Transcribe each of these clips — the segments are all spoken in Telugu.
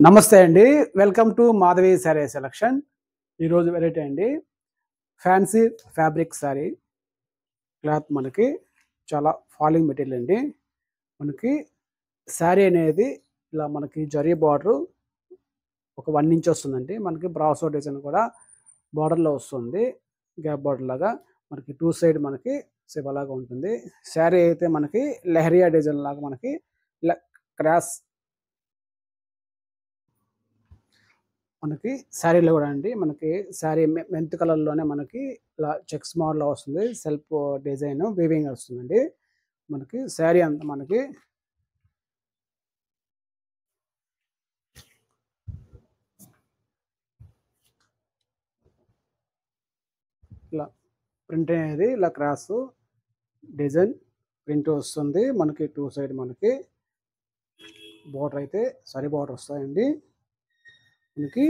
నమస్తే అండి. Welcome to Madhavi sorry selection. ఈరోజు వెరైటీ అండి. ఫ్యాన్సీ ఫ్యాబ్రిక్ సారీ క్లాత్ మనకి చాలా ఫాలింగ్ మెటీరియల్ అండి. మనకి సారీ అనేది ఇలా మనకి జరీ బార్డర్ ఒక 1 ఇంచ్ వస్తుందండి. మనకి బ్రాసో డిజైన్ కూడా బార్డర్‌లో వస్తుంది. గ్యాప్ బార్డర్ లాగా మనకి 2 సైడ్ మనకి లాగా ఉంటుంది. సారీ అయితే మనకి లెహరియా డిజైన్ లాగా మనకి ఇలా క్రాస్ మనకి శారీలో కూడా అండి మనకి శారీ మెంత్ కలర్‌లోనే మనకి ఇలా చెక్స్ మోడల్‌లో వస్తుంది. సెల్ఫ్ డిజైన్ వీవింగ్ వస్తుందండి. మనకి శారీ అంతా మనకి ఇలా ప్రింట్ అనేది ఇలా క్రాస్ డిజైన్ ప్రింట్ వస్తుంది. మనకి 2 సైడ్ మనకి బోర్డర్ అయితే సారీ బోర్డర్ వస్తాయండి. మనకి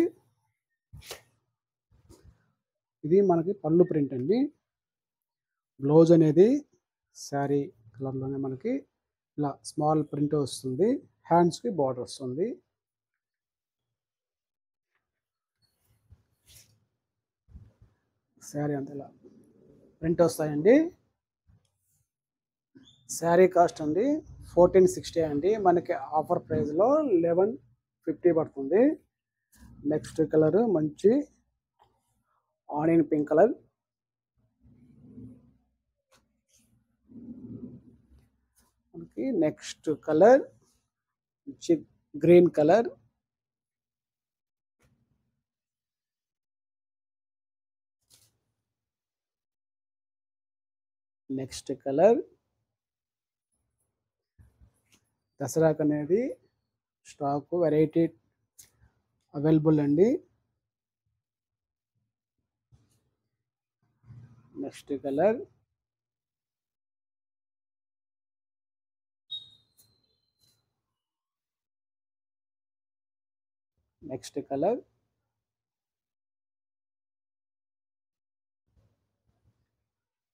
ఇది మనకి పళ్ళు ప్రింట్ అండి. బ్లౌజ్ అనేది శారీ కలర్‌లోనే మనకి ఇలా స్మాల్ ప్రింట్ వస్తుంది. హ్యాండ్స్‌కి బోర్డర్ వస్తుంది. శారీ అంతా ఇలా ప్రింట్ వస్తాయండి. శారీ కాస్ట్ అండి 1460 అండి. మనకి ఆఫర్ ప్రైస్‌లో 1150 పడుతుంది. నెక్స్ట్ కలర్ మంచి ఆనియన్ పింక్ కలర్. మనకి నెక్స్ట్ కలర్ మంచి గ్రీన్ కలర్. నెక్స్ట్ కలర్ దసరాకు అనేది స్టాక్ వెరైటీ అవైలబుల్ అండి. నెక్స్ట్ కలర్ నెక్స్ట్ కలర్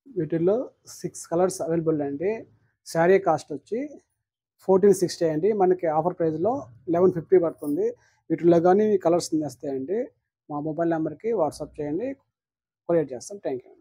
వీటిల్లో 6 కలర్స్ అవైలబుల్ అండి. శారీ కాస్ట్ వచ్చి 1460 అండి. మనకి ఆఫర్ ప్రైస్‌లో 1150 పడుతుంది. వీటిల్లో కానీ కలర్స్ నచ్చుతాయండి. మా మొబైల్ నెంబర్‌కి వాట్సాప్ చేయండి. కొరియర్ చేస్తాం. Thank you.